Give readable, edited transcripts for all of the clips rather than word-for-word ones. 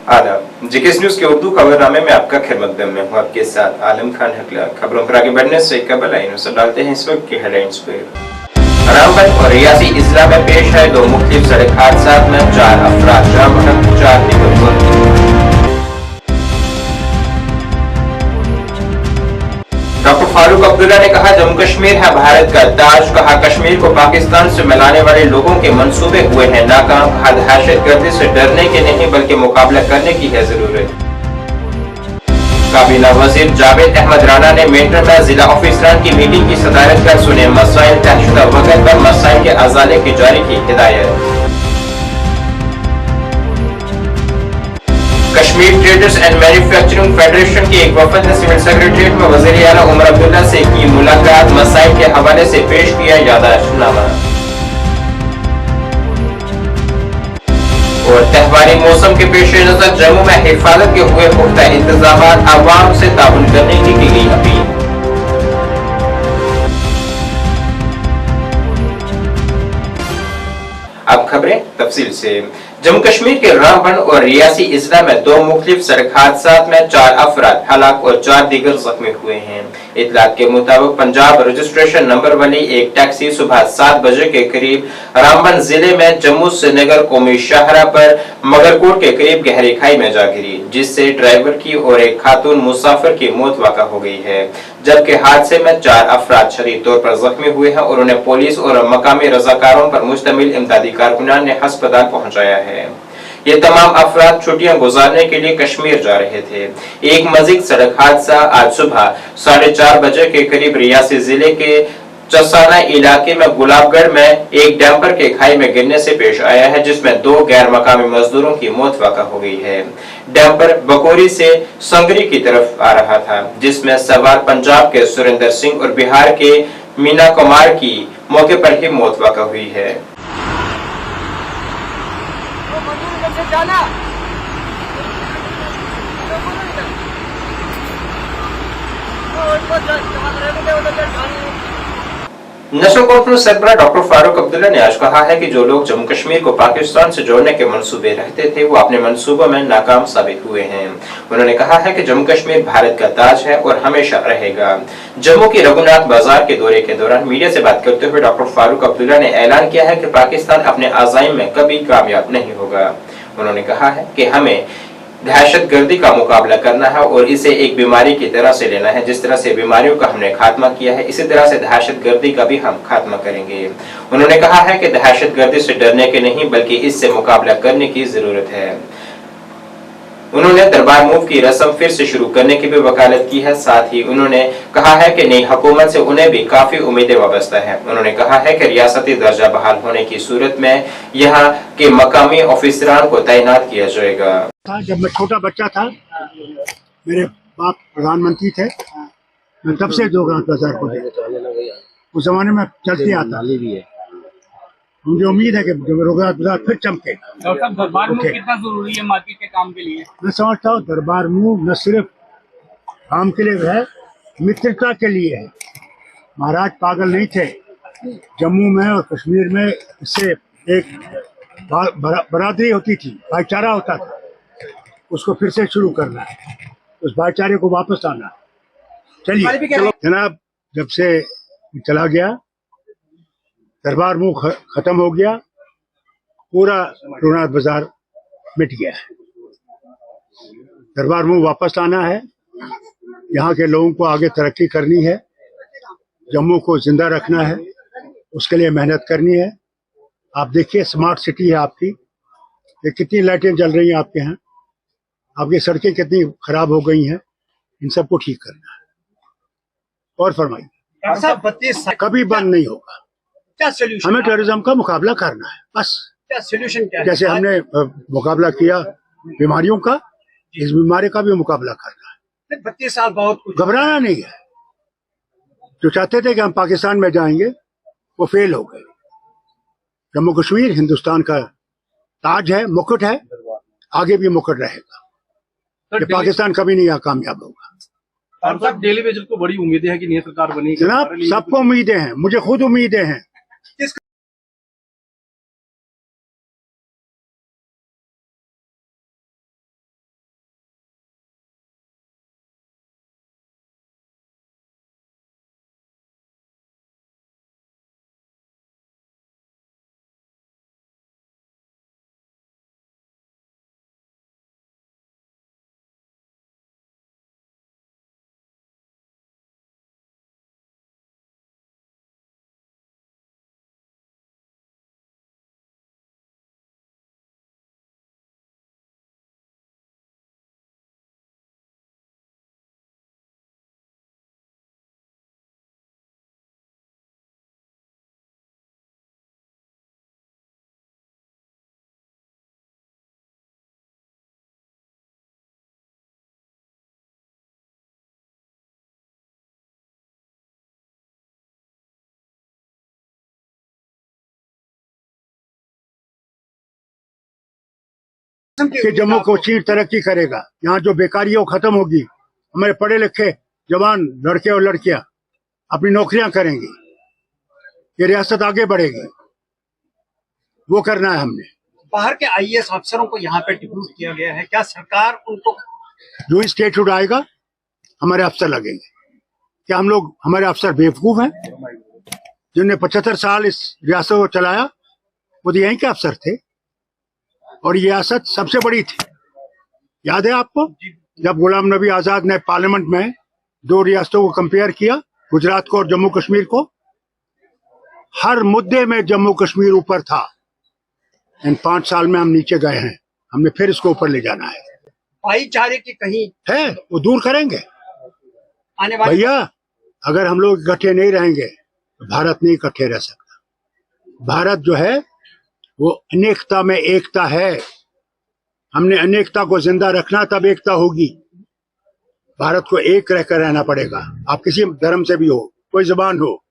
आदाब। GKS news के उर्दू खबरनामे में आपका खिदमत में हूँ आपके साथ आलम खान हकला। खबरों पर आगे बढ़ने से कबल आइए नजर डालते हैं इस वक्त की हेडलाइंस पर। रामबन और रियासी इजला में पेश है दो मुख्तलिफ सड़क हादसा में 4 अफराद जाम, 4 दिगर। डॉक्टर फारूक अब्दुल्ला ने कहा जम्मू कश्मीर है भारत का ताज। कहा कश्मीर को पाकिस्तान से मिलाने वाले लोगों के मंसूबे हुए हैं नाकाम। कहा दहशतगर्दी से डरने के नहीं बल्कि मुकाबला करने की है जरूरत। काबीना वजीर जावेद अहमद राना ने मेंटर में जिला ऑफिसरान की मीटिंग की सदारत कर सुने मसाइल। तयशुदा वक्त पर मसाइल के अजाले की जारी की हिदायत। Kashmir traders and manufacturing federation के एक वफद ने सिविल सेक्रेटरीट में वज़ीर आला उमर अब्दुल्ला से की मुलाकात। मसाइल के हवाले से पेश किया याददाश्तनामा। और त्योहारी मौसम के पेश नजर जम्मू में हिफाजत के हुए पुख्ता इंतजाम, आवाम से ताउन करने की गई अपील। अब खबरें तफसील से। जम्मू कश्मीर के रामबन और रियासी इजला में दो मुख्तलिफ सड़क हादसात में 4 अफराद हलाक और 4 दीगर जख्मी हुए हैं। इतलात के मुताबिक पंजाब रजिस्ट्रेशन नंबर वाली एक टैक्सी सुबह 7 बजे के करीब रामबन जिले में जम्मू श्रीनगर कौमी शाहरा पर मगरकोट के करीब गहरी खाई में जा गिरी, जिससे ड्राइवर की और एक खातून मुसाफिर की मौत वाक़ा हो गई है, जबकि हादसे में 4 अफराद शदीद तौर पर जख्मी हुए हैं और उन्हें पुलिस और मकामी रजाकारों पर मुश्तमिल इमदादी कारकुनान ने अस्पताल पहुंचाया है। ये तमाम अफराद छुट्टियां गुजारने के लिए कश्मीर जा रहे थे। एक मजीद सड़क हादसा आज सुबह 4:30 बजे के करीब रियासी जिले के चसाना इलाके में गुलाबगढ़ में एक डंपर के खाई में गिरने से पेश आया है, जिसमें 2 गैर मकामी मजदूरों की मौत वाक़ा हो गई है। डंपर बकोरी से संगरी की तरफ आ रहा था, जिसमें सवार पंजाब के सुरेंद्र सिंह और बिहार के मीना कुमार की मौके पर ही मौत वाक़ा हुई है। नेशनल कॉन्फ्रेंस सरबराह डॉक्टर फारूक अब्दुल्ला ने आज कहा है कि जो लोग जम्मू कश्मीर को पाकिस्तान से जोड़ने के मंसूबे रखते थे वो अपने मंसूबों में नाकाम साबित हुए हैं। उन्होंने कहा है कि जम्मू कश्मीर भारत का ताज है और हमेशा रहेगा। जम्मू की रघुनाथ बाजार के दौरे के दौरान मीडिया से बात करते हुए डॉक्टर फारूक अब्दुल्ला ने ऐलान किया है कि पाकिस्तान अपने अज़ाइम में कभी कामयाब नहीं होगा। उन्होंने कहा है कि हमें दहशतगर्दी का मुकाबला करना है और इसे एक बीमारी की तरह से लेना है। जिस तरह से बीमारियों का हमने खात्मा किया है, इसी तरह से दहशतगर्दी का भी हम खात्मा करेंगे। उन्होंने कहा है कि दहशतगर्दी से डरने के नहीं बल्कि इससे मुकाबला करने की जरूरत है। उन्होंने दरबार मूव की रस्म फिर से शुरू करने की भी वकालत की है। साथ ही उन्होंने कहा है कि नई हुकूमत से उन्हें भी काफी उम्मीदें वाबस्ता है। उन्होंने कहा है कि रियासती दर्जा बहाल होने की सूरत में यहाँ के मकामी ऑफिसरान को तैनात किया जाएगा। जब मैं छोटा बच्चा था, मेरे बाप प्रधानमंत्री थे, मैं तब से जोगरात बाजार को उस जमाने में चलती आता। मुझे उम्मीद है कि जोगरात बाजार फिर चमके। दरबार मूव कितना जरूरी है मार्केट के काम के लिए? मैं समझता हूँ दरबार मूव न सिर्फ काम के लिए है, मित्रता के लिए है। महाराज पागल नहीं थे। जम्मू में और कश्मीर में इससे एक बरादरी होती थी, भाईचारा होता था। उसको फिर से शुरू करना है, उस भाईचारे को वापस लाना है। चलिए जनाब, जब से चला गया दरबार मूव खत्म हो गया, पूरा रघुनाथ बाजार मिट गया है। दरबार मूव वापस लाना है, यहाँ के लोगों को आगे तरक्की करनी है, जम्मू को जिंदा रखना है, उसके लिए मेहनत करनी है। आप देखिए स्मार्ट सिटी है आपकी, ये कितनी लाइटें जल रही हैं आपके यहाँ, आपकी सड़कें कितनी खराब हो गई हैं, इन सबको ठीक करना है। और फरमाइए, कभी बंद नहीं होगा। क्या सॉल्यूशन? हमें टेररिज्म का मुकाबला करना है, बस। क्या सॉल्यूशन क्या है? जैसे हमने मुकाबला किया बीमारियों का, इस बीमारी का भी मुकाबला करना है। 32 साल बहुत कुछ, घबराना नहीं है। जो चाहते थे कि हम पाकिस्तान में जाएंगे वो फेल हो गए। जम्मू कश्मीर हिंदुस्तान का ताज है, मुकुट है, आगे भी मुकुट रहेगा। तो पाकिस्तान कभी नहीं कामयाब होगा। और साहब डेली वेजर को बड़ी उम्मीदें हैं कि नई सरकार बनेगी। जनाब सबको उम्मीदें हैं, मुझे खुद उम्मीदें हैं। कि जम्मू कश्मीर तरक्की करेगा, यहाँ जो बेकारी है वो खत्म होगी, हमारे पढ़े लिखे जवान लड़के और लड़कियां अपनी नौकरियां करेंगी, ये रियासत आगे बढ़ेगी, वो करना है हमने। बाहर के आईएएस अफसरों को यहाँ पे डिप्यूट किया गया है, क्या सरकार उनको जो ही स्टेटहुड आएगा हमारे अफसर लगेंगे। क्या हम लोग हमारे अफसर बेवकूफ हैं? जिन्होंने 75 साल इस रियासत को चलाया वो तो यहीं के अफसर थे, और ये रियासत सबसे बड़ी थी। याद है आपको जब गुलाम नबी आजाद ने पार्लियामेंट में दो रियासतों को कंपेयर किया, गुजरात को और जम्मू कश्मीर को? हर मुद्दे में जम्मू कश्मीर ऊपर था। इन 5 साल में हम नीचे गए हैं, हमने फिर इसको ऊपर ले जाना है। भाईचारे की कहीं है वो दूर करेंगे आने वाले भैया। अगर हम लोग इकट्ठे नहीं रहेंगे तो भारत नहीं इकट्ठे रह सकता। भारत जो है वो अनेकता में एकता है, हमने अनेकता को जिंदा रखना, तब एकता होगी। भारत को एक रहकर रहना पड़ेगा, आप किसी धर्म से भी हो, कोई जबान हो,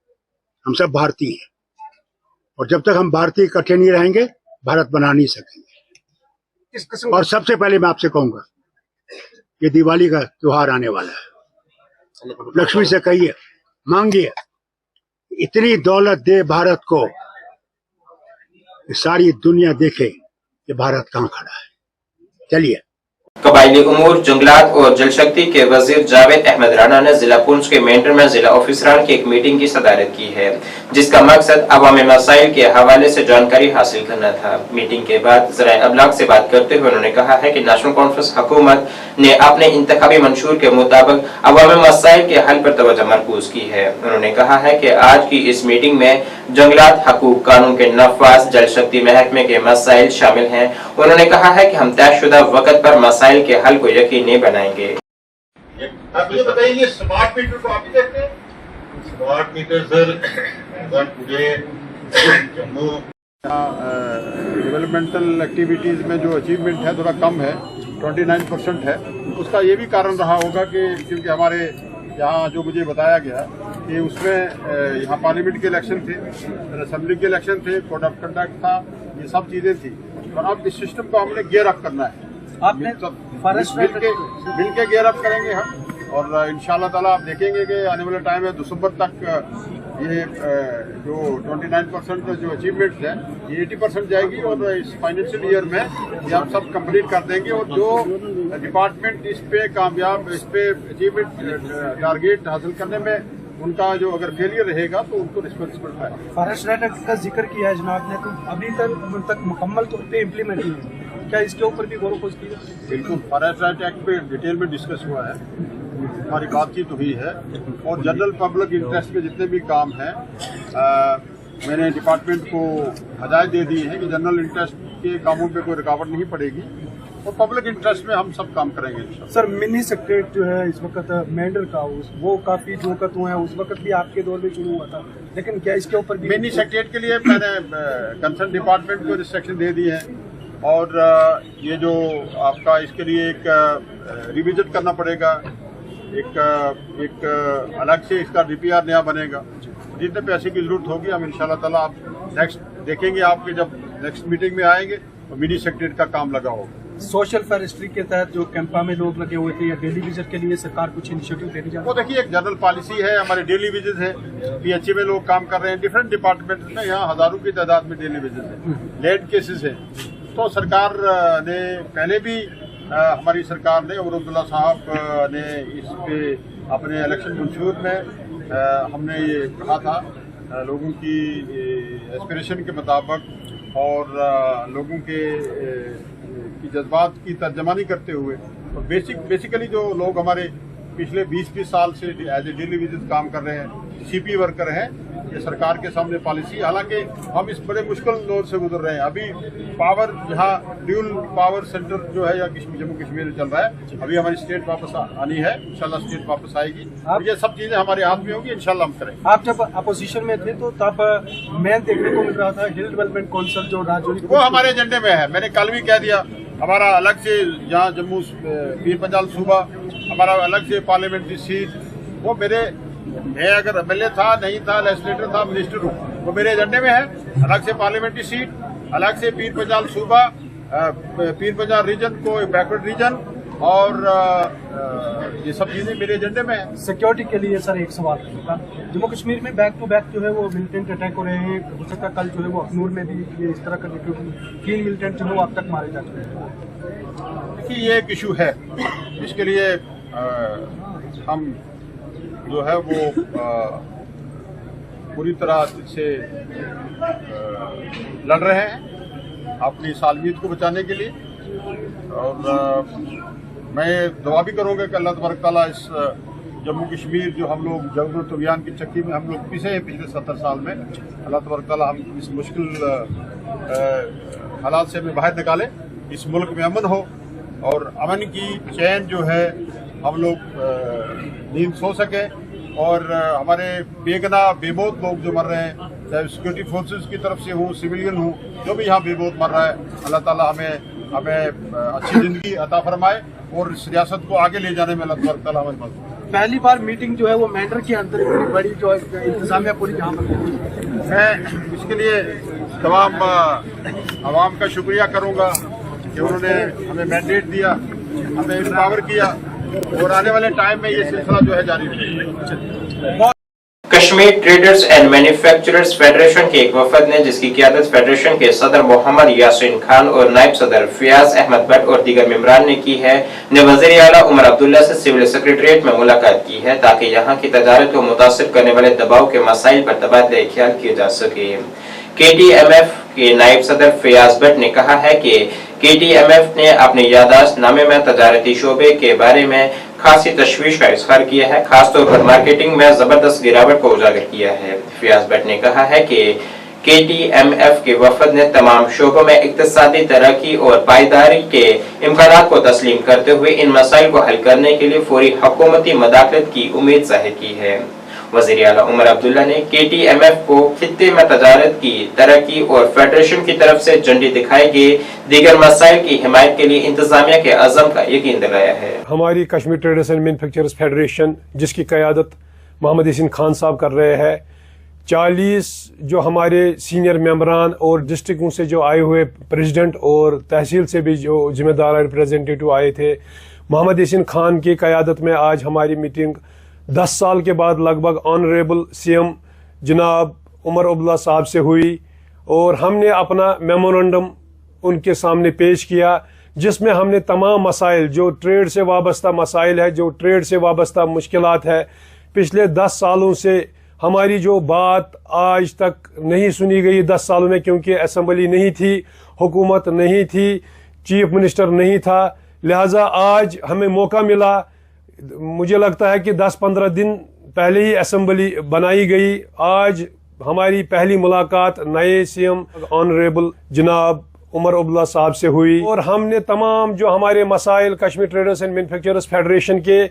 हम सब भारतीय हैं, और जब तक हम भारतीय इकट्ठे नहीं रहेंगे भारत बना नहीं सकेंगे। इस किस्म और सबसे पहले मैं आपसे कहूंगा ये दिवाली का त्योहार आने वाला है, लक्ष्मी से कहिए, मांगिए इतनी दौलत दे भारत को कि सारी दुनिया देखे कि भारत कहाँ खड़ा है। चलिए। कबायली उमूर, जंगलात और जल शक्ति के वजीर जावेद अहमद राणा ने जिला पुंछ के मेंढर में जिला ऑफिसरान की एक मीटिंग की सदारत की है, जिसका मकसद अवामी मसाइल के हवाले से जानकारी हासिल करना था। मीटिंग के बाद ज़राए अबलाग से बात करते हुए उन्होंने कहा है कि नेशनल कॉन्फ्रेंस हुकूमत ने अपने इंतखाबी मंशूर के मुताबिक अवामी मसाइल के हल पर तवज्जो मरकूज की है। उन्होंने कहा है कि आज की इस मीटिंग में जंगलात हकूक कानून के नफाज, जल शक्ति महकमे के मसाइल शामिल हैं। उन्होंने कहा है कि हम तयशुदा वक्त पर मसाइल के हल को यकीनी बनाएंगे। आप ये बताइए, स्मार्ट मीटर को आप देखते हैं? स्मार्ट मीटर सर अगर पूरे जम्मू डेवलपमेंटल एक्टिविटीज़ में जो अचीवमेंट है थोड़ा कम है, 29% है। उसका ये भी कारण रहा होगा कि क्योंकि हमारे यहाँ जो मुझे बताया गया कि उसमें यहाँ पार्लियामेंट के इलेक्शन थे, असेंबली के इलेक्शन थे, कोड ऑफ कंडक्ट था, ये सब चीज़ें थी। और अब इस सिस्टम को हमने गियर अप करना है, आपने मिल के गियर अप करेंगे हम, और इंशाल्लाह ताला आप देखेंगे कि आने वाले टाइम में दिसंबर तक ये जो 29% जो अचीवमेंट्स है ये 80% जाएगी, और इस फाइनेंशियल ईयर में ये हम सब कंप्लीट कर देंगे। और जो डिपार्टमेंट इस पे कामयाब, इस पे अचीवमेंट टारगेट हासिल करने में उनका जो अगर फेलियर रहेगा तो उनको रिस्पॉन्सिबल है। फॉरेस्ट राइट एक्ट का जिक्र किया है जनाब ने, तो अभी तक मुकम्मल तौर पे इम्प्लीमेंट नहीं है, क्या इसके ऊपर भी गौर खोज की? बिल्कुल, फॉरेस्ट राइट एक्ट पे डिटेल में डिस्कस हुआ है, हमारी बातचीत हुई है, और जनरल पब्लिक इंटरेस्ट में जितने भी काम हैं मैंने डिपार्टमेंट को हदायत दे दी है कि जनरल इंटरेस्ट के कामों पे कोई रुकावट नहीं पड़ेगी, और पब्लिक इंटरेस्ट में हम सब काम करेंगे। सर, मिनी सेक्रेटरीट जो है इस वक्त मेंढर का, वो काफी जो हुआ है, उस वक्त भी आपके दौर में शुरू हुआ था, लेकिन क्या इसके ऊपर भी मिनी सेक्रेटरीट के लिए मैंने कंसर्न डिपार्टमेंट को रिस्ट्रिक्शन दे दी है, और ये जो आपका इसके लिए एक रिविजिट करना पड़ेगा, एक अलग से इसका DPR नया बनेगा। जितने पैसे की जरूरत होगी हम इंशाल्लाह ताला आप नेक्स्ट देखेंगे, आपके जब नेक्स्ट मीटिंग में आएंगे तो मिनी सेक्रेटरीट का काम लगा होगा। सोशल फॉरेस्ट्री के तहत जो कैंपा में लोग लगे हुए थे, या डेली विजिट के लिए सरकार कुछ इनिशिएटिव लेनी चाहिए? वो देखिए, एक जनरल पॉलिसी है, हमारे डेली विजिट है, PHA में लोग काम कर रहे हैं, डिफरेंट डिपार्टमेंट में यहाँ हजारों की तादाद में डेली विजिट है, लैंड केसेस है। तो सरकार ने पहले भी हमारी सरकार ने और अब्दुल्ला साहब ने इस पे अपने इलेक्शन मंशूर में हमने ये कहा था, लोगों की एस्पिरेशन के मुताबिक और लोगों के जज्बात की तर्जमानी करते हुए, और बेसिकली जो लोग हमारे पिछले 20 साल से एज ए डेली विजिट काम कर रहे हैं, CP वर्कर हैं, ये सरकार के सामने पॉलिसी। हालांकि हम इस बड़े मुश्किल दौर से गुजर रहे हैं, अभी पावर यहाँ ड्यूल पावर सेंटर जो है या जम्मू कश्मीर में चल रहा है, अभी हमारी स्टेट वापस आनी है, इंशाल्लाह स्टेट वापस आएगी, और ये सब चीजें हमारे हाथ में होंगी, इंशाल्लाह हम करेंगे। आप जब अपोजिशन में थे तो तब मैं देखने को मिल रहा था हिल डेवलपमेंट काउंसिल जो राजौरी, वो हमारे एजेंडे में है। मैंने कल भी कह दिया, हमारा अलग से यहाँ जम्मू पीर पंजाल सूबा, हमारा अलग से पार्लियामेंट्री सीट, वो मैं अगर MLA था, नहीं था, लेजिस्लेटर था, मिनिस्टर हूँ, वो मेरे एजेंडे में है। अलग से पार्लियामेंट्री सीट, अलग से पीर पंजाल सूबा, पीर पंजाब रीजन को बैकवर्ड रीजन और ये सब चीजें मेरे एजेंडे में है। सिक्योरिटी के लिए सर एक सवाल था, जम्मू कश्मीर में बैक टू बैक जो है वो मिलिटेंट अटैक हो रहे हैं, हो सकता है कल जो है वो अखनूर में भी ये इस तरह का, क्योंकि 3 मिलिटेंट जो है वो अब तक मारे जा चुके हैं। देखिए ये एक इशू है, इसके लिए हम जो है वो पूरी तरह से लड़ रहे हैं अपनी सालमियत को बचाने के लिए, और मैं दुआ भी करूँगा कि अल्लाह तबारक तआला इस जम्मू कश्मीर जो हम लोग जरूरत अभियान की चक्की में हम लोग पिसे हैं पिछले 70 साल में, अल्लाह तबारक तआला हम इस मुश्किल हालात से हमें बाहर निकाले, इस मुल्क में अमन हो और अमन की चैन जो है हम लोग नींद सो सके, और हमारे बेगना बेमौत लोग जो मर रहे हैं, चाहे सिक्योरिटी फोर्सेस की तरफ से हो, सिविलियन हो, जो भी यहाँ बेमौत मर रहा है, अल्लाह ताला हमें अच्छी ज़िंदगी अता फरमाए और इस रियासत को आगे ले जाने में अल्लाह तबारक तआला हमारी मदद। पहली बार मीटिंग जो है वो मैंडर के अंदर इतनी बड़ी जो इंतजामिया पूरी जहाँ पर, मैं इसके लिए तमाम आवाम का शुक्रिया करूँगा कि उन्होंने हमें मैंडेट दिया, हमें एम्पावर किया, और आने वाले टाइम में ये सिलसिला जो है जारी रहेगा। Kashmir traders and manufacturers federation के एक वफद ने, जिसकी क़ियादत फेडरेशन के सदर मोहम्मद यासीन खान और नायब सदर फयाज अहमद भट्ट और दीगर मेंबरान ने की है, ने वज़ीर आला उमर अब्दुल्ला से सिविल सेक्रेटरीट में मुलाकात की है ताकि यहाँ की तजारत को मुतासिर करने वाले दबाव के मसाइल पर तबादला ख्याल किए जा सके। KTMF के नायब सदर फयाज भट्ट ने कहा है कि KTMF ने अपने यादाश्त नामे में तजारती शोबे के बारे में खासी तशवीश का इजहार किया है, खासतौर पर मार्केटिंग में जबरदस्त गिरावट को उजागर किया है। फयाज भट्ट ने कहा है कि KTMF के वफद ने तमाम शोबों में इक्तिसादी तरक्की और पायदारी के इम्कानात को तस्लीम करते हुए इन मसाइल को हल करने के लिए फौरी हुकूमती मदाखलत की उम्मीद जाहिर की है। वज़ीर आला उमर अब्दुल्ला ने KTMF को खित्ते में तजारत की तरक्की और फेडरेशन की तरफ से झंडी दिखाई गई दीगर मसाइल की हिमायत के लिए इंतजामिया के अज़म का यकीन दिलाया है। हमारी Kashmir traders and manufacturers federation, जिसकी क़यादत मोहम्मद यासीन खान साहब कर रहे हैं, 40 जो हमारे सीनियर मेंबरान और डिस्ट्रिक्टों से जो आए हुए प्रेसिडेंट और तहसील से भी जो जिम्मेदार रिप्रेजेंटेटिव आए थे, मोहम्मद यासीन खान की क़यादत में आज हमारी मीटिंग 10 साल के बाद लगभग ऑनरेबल CM जनाब उमर अब्दुल्ला साहब से हुई, और हमने अपना मेमोरेंडम उनके सामने पेश किया, जिसमें हमने तमाम मसाइल जो ट्रेड से वाबस्ता मसाइल है, जो ट्रेड से वाबस्ता मुश्किलात है, पिछले 10 सालों से हमारी जो बात आज तक नहीं सुनी गई 10 सालों में, क्योंकि असम्बली नहीं थी, हुकूमत नहीं थी, चीफ मिनिस्टर नहीं था, लिहाजा आज हमें मौका मिला। मुझे लगता है कि 10-15 दिन पहले ही असम्बली बनाई गई। आज हमारी पहली मुलाकात नए CM ऑनरेबल जनाब उमर अब्दुल्ला साहब से हुई, और हमने तमाम जो हमारे मसाइल Kashmir traders and manufacturers federation के,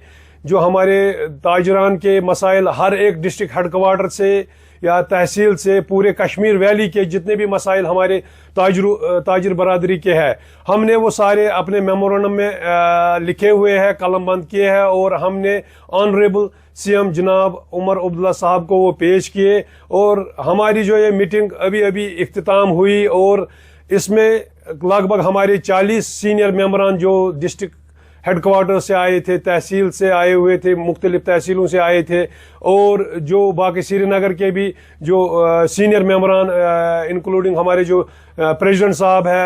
जो हमारे ताजरान के मसाइल हर एक डिस्ट्रिक्ट हेडक्वार्टर से या तहसील से पूरे कश्मीर वैली के जितने भी मसाइल हमारे ताजिर बरादरी के हैं, हमने वो सारे अपने मेमोरेंडम में लिखे हुए हैं, कलम बंद किए हैं, और हमने ऑनरेबल CM जनाब उमर अब्दुल्ला साहब को वो पेश किए। और हमारी जो ये मीटिंग अभी अभी इख्तिताम हुई, और इसमें लगभग हमारे 40 सीनियर मेंबरान जो डिस्ट्रिक्ट हेडक्वार्टर से आए थे, तहसील से आए हुए थे, मुख्तलिफ तहसीलों से आए थे, और जो बाकी श्रीनगर के भी जो सीनियर मेंबरान इंक्लूडिंग हमारे जो प्रेसिडेंट साहब है,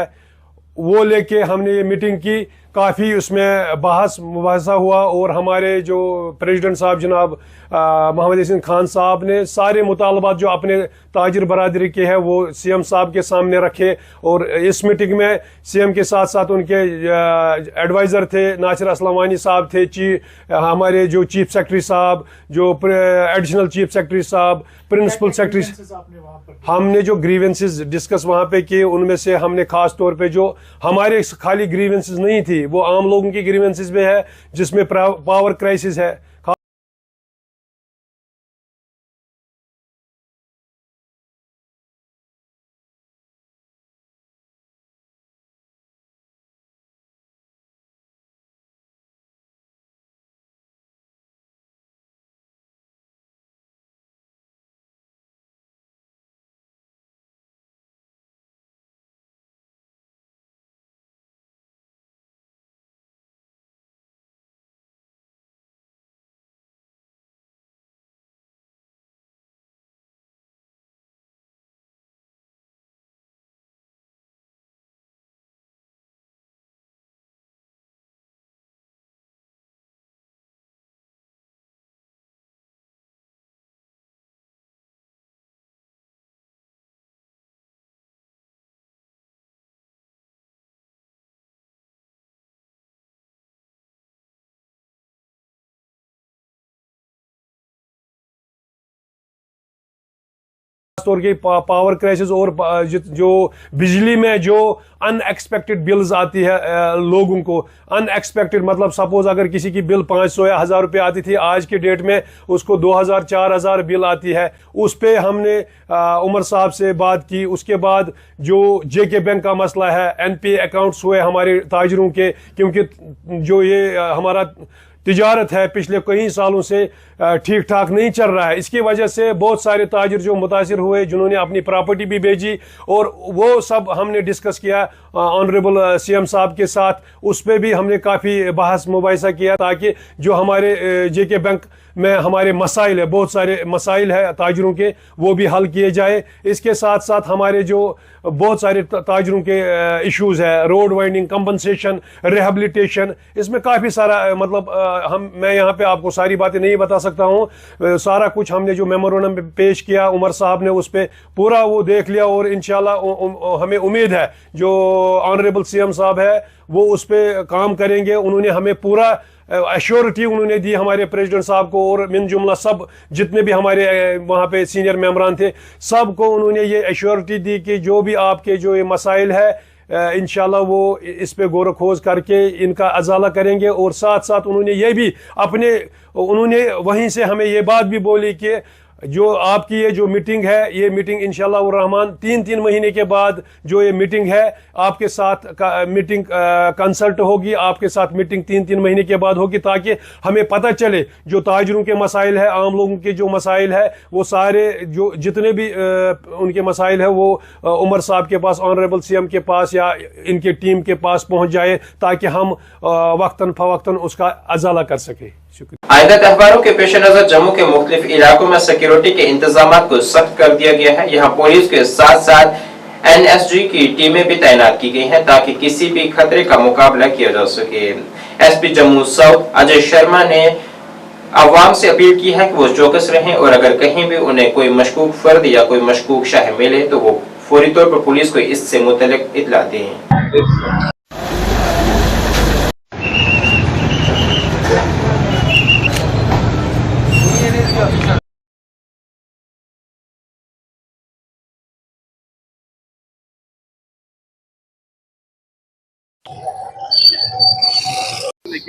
वो लेके हमने ये मीटिंग की। काफ़ी उसमें मुबाहसा हुआ, और हमारे जो प्रेसिडेंट साहब जनाब मोहम्मद यासीन खान साहब ने सारे मुतालबात जो अपने ताजिर बरादरी के हैं वो CM साहब के सामने रखे, और इस मीटिंग में CM के साथ साथ उनके एडवाइज़र थे, नासिर असलमानी साहब थे, हमारे जो चीफ सेक्रेटरी साहब, जो एडिशनल चीफ सेक्रेटरी साहब, प्रिंसिपल सेक्रेटरी, हमने जो ग्रीवेंसेस डिस्कस वहाँ पे किए, उनमें से हमने खास तौर पे जो हमारे खाली ग्रीवेंसेस नहीं थी, वो आम लोगों की ग्रीवेंसेस में है, जिसमें पावर क्राइसिस है, तौर के पावर क्राइसिस और जो बिजली में जो अनएक्सपेक्टेड बिल्स आती है लोगों को, अनएक्सपेक्टेड मतलब सपोज अगर किसी की बिल 500 या 1000 रुपये आती थी, आज के डेट में उसको 2000 4000 बिल आती है। उस पे हमने उमर साहब से बात की। उसके बाद जो जेके बैंक का मसला है, एनपीए अकाउंट्स हुए हमारे ताजरों के, क्योंकि जो ये हमारा तिजारत है पिछले कई सालों से ठीक ठाक नहीं चल रहा है। इसकी वजह से बहुत सारे ताजिर जो मुतासिर हुए, जिन्होंने अपनी प्रॉपर्टी भी बेची, और वो सब हमने डिस्कस किया ऑनरेबल सीएम साहब के साथ। उस पर भी हमने काफ़ी बहस मुबाहिसा किया ताकि जो हमारे जेके बैंक में हमारे मसाइल है, बहुत सारे मसाइल है ताजिरों के, वो भी हल किए जाए। इसके साथ साथ हमारे जो बहुत सारे ताजिरों के इश्यूज है, रोड वाइंडिंग, कंपनसेशन, रिहेबिलिटेशन, इसमें काफ़ी सारा मतलब मैं यहाँ पे आपको सारी बातें नहीं बता सकता हूँ। सारा कुछ हमने जो मेमोरेंडम पेश किया, उमर साहब ने उस पर पूरा वो देख लिया, और इंशाल्लाह हमें उम्मीद है जो ऑनरेबल सीएम साहब है वो उस पर काम करेंगे। उन्होंने हमें पूरा एश्योरिटी उन्होंने दी हमारे प्रेसिडेंट साहब को, और मिन जुमला सब जितने भी हमारे वहाँ पे सीनियर मेंबरान थे, सबको उन्होंने ये एश्योरिटी दी कि जो भी आपके जो ये मसाइल है इंशाल्लाह वो इस पे गौर खोज करके इनका अजाला करेंगे। और साथ साथ उन्होंने ये भी उन्होंने वहीं से हमें ये बात भी बोली कि जो आपकी ये जो मीटिंग है, ये मीटिंग इंशाल्लाह रहमान 3 महीने के बाद जो ये मीटिंग है आपके साथ मीटिंग कंसल्ट होगी, आपके साथ मीटिंग 3 महीने के बाद होगी, ताकि हमें पता चले जो ताजरों के मसाइल है, आम लोगों के जो मसाइल है, वो सारे जो जितने भी उनके मसाइल है वो उमर साहब के पास, ऑनरेबल सीएम के पास या इनके टीम के पास पहुंच जाए, ताकि हम वक्तन फवक्तन उसका अजाला कर सके। आइंदा त्योहारों के पेश नजर जम्मू के मुख्तलिफ इलाकों में सिक्योरिटी के इंतजाम को सख्त कर दिया गया है। यहाँ पुलिस के साथ साथ एनएसजी की टीमें भी तैनात की गई हैं ताकि किसी भी खतरे का मुकाबला किया जा सके। एसपी जम्मू साउथ अजय शर्मा ने अवाम से अपील की है कि वो चौकस रहें, और अगर कहीं भी उन्हें कोई मशकूक फर्द या कोई मशकूक शाह मिले तो वो फौरी तौर पर पुलिस को इससे मुतल्लिक इत्तला दें।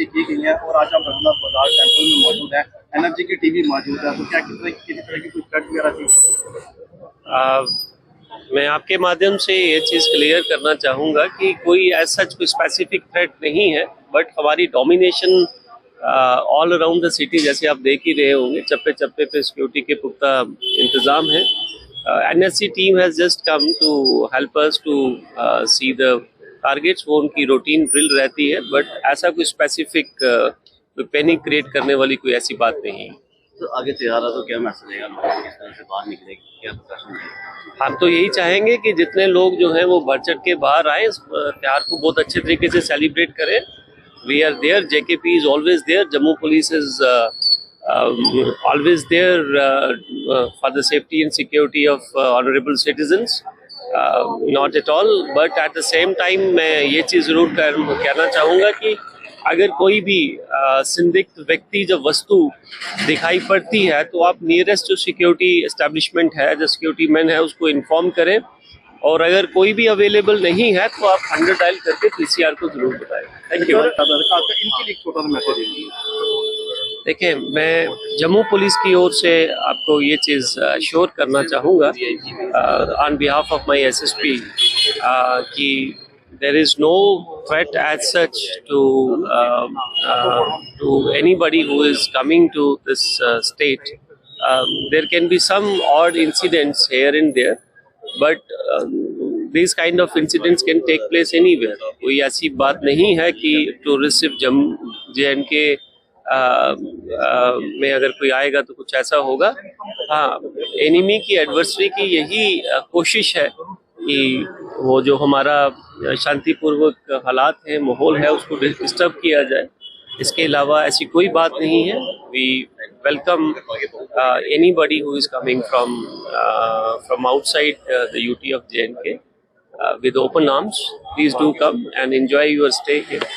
की गई है, और आज हम रघुनाथ बाजार टेम्पल में मौजूद है, एनर्जी की टीवी मौजूद है, तो क्या किसी तरह की कुछ थ्रेट वगैरह थी? मैं आपके माध्यम से ये चीज़ क्लियर करना चाहूँगा कि कोई ऐसा कोई स्पेसिफिक थ्रेट नहीं है, बट हमारी domination all around the city जैसे आप देख ही रहे होंगे, चप्पे चप्पे पे सिक्योरिटी के पुख्ता इंतज़ाम है। NSC team has just come to help us to see the targets, वो उनकी रूटीन ड्रिल रहती है, बट ऐसा कोई स्पेसिफिक पैनिक क्रिएट करने वाली कोई ऐसी बात नहीं है। तो आगे त्योहार है तो क्या मैसेज रहेगा, लोग किस तरह से बाहर निकलेंगे, क्या प्रशासन है? हम तो यही चाहेंगे कि जितने लोग जो हैं वो बढ़ चढ़ के बाहर आए, इस त्योहार को बहुत अच्छे तरीके से सेलिब्रेट करें। We are there, JKP is always there, Jammu police is always there for the safety and security of honorable citizens. Not at all, but at the same time मैं ये चीज़ ज़रूर कहना चाहूँगा कि अगर कोई भी संदिग्ध व्यक्ति जब वस्तु दिखाई पड़ती है तो आप नियरेस्ट जो सिक्योरिटी एस्टेब्लिशमेंट है, जो सिक्योरिटी मैन है, उसको इन्फॉर्म करें, और अगर कोई भी अवेलेबल नहीं है तो आप 100 डायल करके पीसीआर को जरूर बताएं। Thank you. इनके लिए छोटा सा मैसेज दीजिए। देखिए, मैं जम्मू पुलिस की ओर से आपको ये चीज़ श्योर करना चाहूँगा on behalf of my SSP कि there is no threat as such to anybody who is coming to this state. There can be some odd incidents here and there, but these kind of incidents can take place anywhere. कोई ऐसी बात नहीं है कि tourist सिर्फ Jammu JNK में अगर कोई आएगा तो कुछ ऐसा होगा। हाँ, एनिमी की, एडवर्सरी की यही कोशिश है कि वो जो हमारा शांतिपूर्वक हालात है, माहौल है, उसको डिस्टर्ब किया जाए। इसके अलावा ऐसी कोई बात नहीं है। We welcome anybody who is coming from outside the UT of JNK with open arms. Please do come and enjoy your stay here.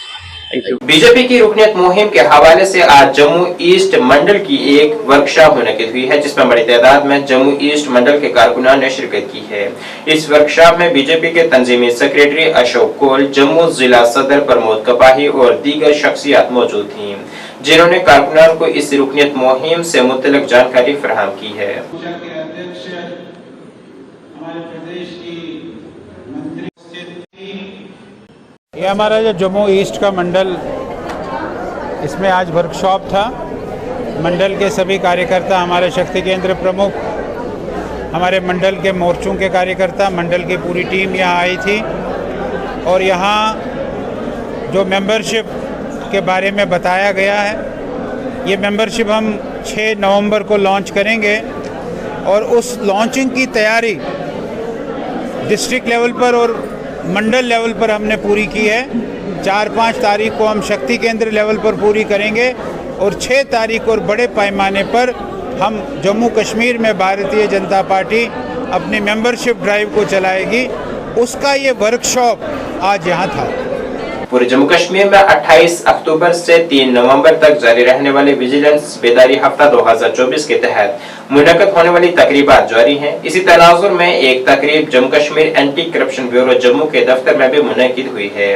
Thank you. BJP की रुकनीत मुहिम के हवाले से आज जम्मू ईस्ट मंडल की एक वर्कशॉप मुनक्किद हुई है, जिसमें बड़ी तादाद में जम्मू ईस्ट मंडल के कारकुनान ने शिरकत की है। इस वर्कशॉप में बीजेपी के तंजीमी सेक्रेटरी अशोक कोल, जम्मू जिला सदर प्रमोद कपाही और दीगर शख्सियात मौजूद थी, जिन्होंने कारकुनान को इस रुकनीत मुहिम से मुतल्लिक जानकारी फराहम की है। ये हमारा जो जम्मू ईस्ट का मंडल, इसमें आज वर्कशॉप था। मंडल के सभी कार्यकर्ता, हमारे शक्ति केंद्र प्रमुख, हमारे मंडल के मोर्चों के कार्यकर्ता, मंडल की पूरी टीम यहाँ आई थी और यहाँ जो मेंबरशिप के बारे में बताया गया है, ये मेंबरशिप हम 6 नवंबर को लॉन्च करेंगे और उस लॉन्चिंग की तैयारी डिस्ट्रिक्ट लेवल पर और मंडल लेवल पर हमने पूरी की है। 4-5 तारीख को हम शक्ति केंद्र लेवल पर पूरी करेंगे और 6 तारीख और बड़े पैमाने पर हम जम्मू कश्मीर में भारतीय जनता पार्टी अपनी मेंबरशिप ड्राइव को चलाएगी। उसका ये वर्कशॉप आज यहाँ था। पूरे जम्मू कश्मीर में 28 अक्टूबर से 3 नवंबर तक जारी रहने वाले विजिलेंस बेदारी हफ्ता 2024 के तहत मुनक्किद होने वाली तकरीबात जारी हैं। इसी तनाजुर में एक तकरीब Jammu Kashmir anti corruption bureau Jammu के दफ्तर में भी मुनक्किद हुई है।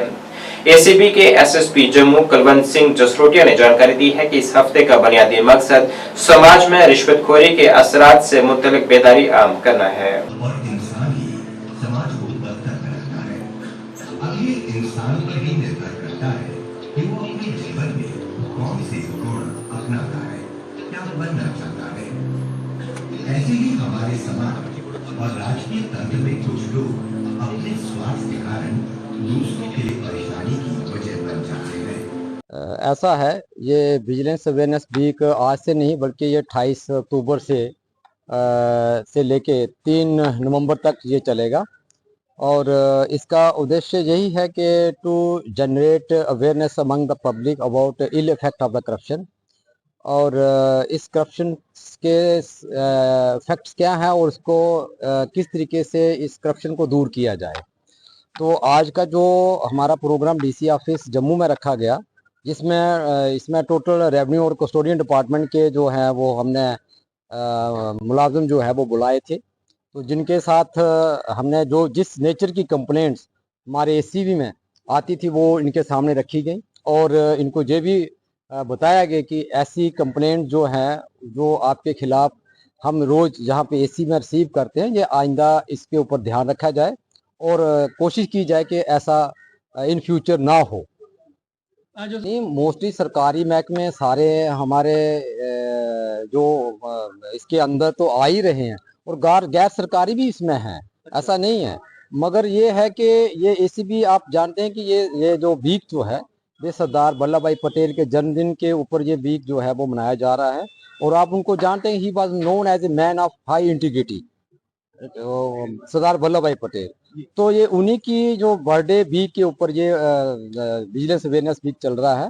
एसीबी के एसएसपी जम्मू कुलवंत सिंह जसरोटिया ने जानकारी दी है कि इस हफ्ते का बुनियादी मकसद समाज में रिश्वतखोरी के असरात से मुतल्लिक बेदारी आम करना है। इंसान पर ही निर्भर करता है कि वो अपने जीवन में कौन से गुण अपनाता है, क्या बनना चाहता है। ऐसे ही हमारे समाज और राजकीय तंत्र में कुछ लोग अपने स्वार्थ के कारण दूसरों के लिए परेशानी की वजह बन जाते हैं। ऐसा है, ये विजिलेंस अवेयरनेस वीक आज से नहीं बल्कि ये 28 अक्टूबर से लेके 3 नवंबर तक ये चलेगा और इसका उद्देश्य यही है कि to generate awareness among the public about ill effect of the corruption और इस करप्शन के फैक्ट्स क्या हैं और उसको किस तरीके से इस करप्शन को दूर किया जाए। तो आज का जो हमारा प्रोग्राम डीसी ऑफिस जम्मू में रखा गया, इसमें टोटल रेवेन्यू और कस्टोडियन डिपार्टमेंट के जो हैं वो हमने मुलाजिम जो है वो बुलाए थे, तो जिनके साथ हमने जो जिस नेचर की कंप्लेंट्स हमारे एसीबी में आती थी वो इनके सामने रखी गई और इनको ये भी बताया गया कि ऐसी कंप्लेंट जो है जो आपके खिलाफ हम रोज़ जहाँ पे एसी में रिसीव करते हैं, ये आइंदा इसके ऊपर ध्यान रखा जाए और कोशिश की जाए कि ऐसा इन फ्यूचर ना हो। मोस्टली सरकारी महकमे सारे हमारे जो इसके अंदर तो आ ही रहे हैं और गैर सरकारी भी इसमें है, ऐसा नहीं है। मगर ये है कि ये एसीबी आप जानते हैं कि ये जो वीक जो है ये सरदार वल्लभ भाई पटेल के जन्मदिन के ऊपर ये वीक जो है वो मनाया जा रहा है और आप उनको जानते हैं, he was known as a man of high integrity, Sardar Vallabh Bhai Patel. तो ये उन्हीं की जो बर्थडे वीक के ऊपर ये विजिलेंस अवेयरनेस वीक चल रहा है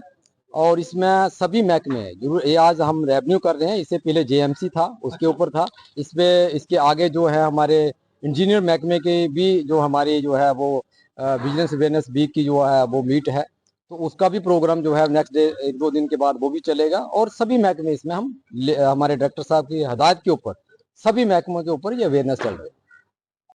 और इसमें सभी महकमे जरूर, ये आज हम रेवेन्यू कर रहे हैं, इससे पहले जेएमसी था उसके ऊपर था, इसमें इसके आगे जो है हमारे इंजीनियर महकमे के भी जो हमारी जो है वो विजिलेंस अवेयरनेस वीक की जो है वो मीट है, तो उसका भी प्रोग्राम जो है नेक्स्ट डे 1-2 दिन के बाद वो भी चलेगा और सभी महकमे इसमें हम हमारे डायरेक्टर साहब की हदायत के ऊपर सभी महकमों के ऊपर ये अवेयरनेस चल रही है।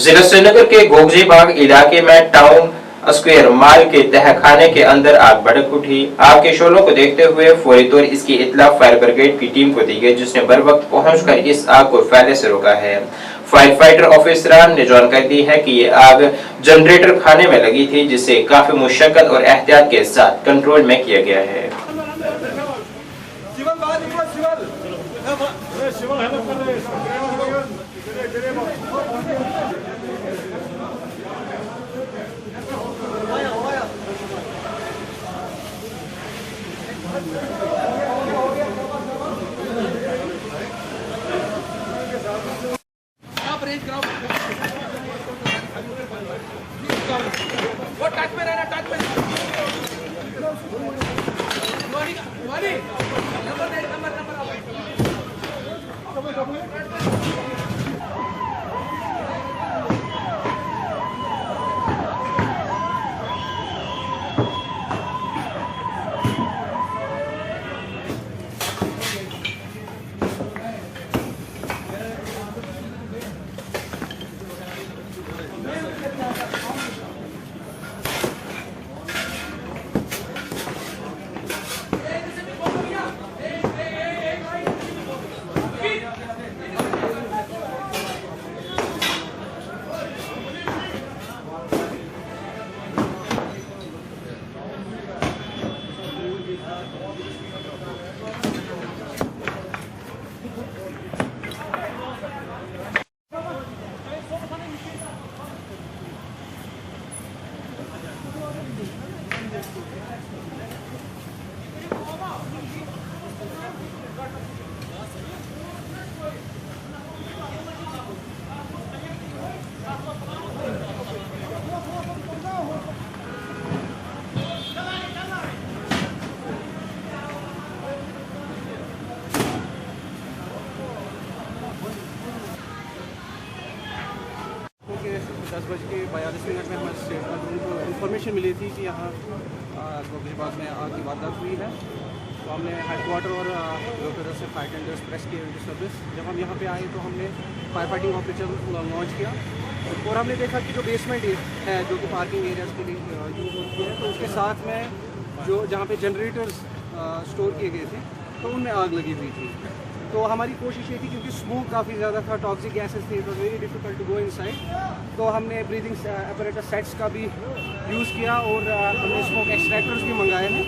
जिला श्रीनगर के गोगजी बाग इलाके में टाउन स्क्वायर माल के तहखाने के अंदर आग भड़क उठी। आग के शोलों को देखते हुए फौरी तौर इसकी इत्तला फायर ब्रिगेड की टीम को दी गई, जिसने बर वक्त पहुंचकर इस आग को फैलने से रोका है। फायर फाइटर ऑफिसरान ने जानकारी दी है कि ये आग जनरेटर खाने में लगी थी, जिसे काफी मुशक्कत और एहतियात के साथ कंट्रोल में किया गया है। 45 मिनट में हमें इंफॉर्मेशन मिली थी कि यहाँ गोगरीबाग में आग की वारदात हुई है। तो हमने हेडक्वार्टर और लोकल से फायर टेंडर्स प्रेस किए सर्विस। जब हम यहाँ पे आए तो हमने फायर फाइटिंग ऑपरेशन लॉन्च किया और हमने देखा कि जो बेसमेंट है जो कि पार्किंग एरियाज के लिए यूज़ होती है, तो उसके साथ में जो जहाँ पे जनरेटर्स स्टोर किए गए थे तो उनमें आग लगी हुई थी। तो हमारी कोशिश ये थी, क्योंकि स्मोक काफ़ी ज़्यादा था, टॉक्सिक गैसेस थे, it was very difficult to go inside. तो हमने ब्रीदिंग अपरेटस सेट्स का भी यूज़ किया और हमने स्मोक एक्सट्रैक्टर्स भी मंगाए हैं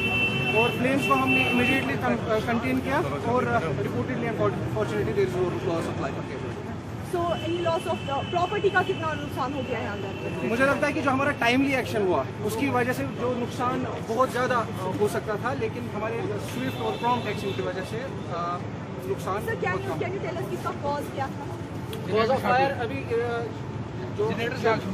और फ्लेम्स को हमने इमीडिएटली कंटेन किया और reportedly unfortunately there is no loss of life. So any loss of property का कितना नुकसान हो गया है अंदर? मुझे लगता है कि जो हमारा टाइमली एक्शन हुआ उसकी वजह से जो नुकसान बहुत ज़्यादा हो सकता था, लेकिन हमारे स्विफ्ट और प्रॉम्प्ट एक्शन की वजह से नुकसान। Sir can you tell us इसका कॉज क्या था? कॉज ऑफ फायर अभी जो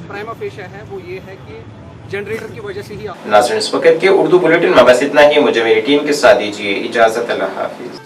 प्राइमा फेशिया है वो ये है कि जनरेटर की वजह से ही। नाज़रीन, इस वक्त के उर्दू बुलेटिन में बस इतना ही। मुझे मेरी टीम के साथ दीजिए इजाज़त। अल्लाह हाफिज़।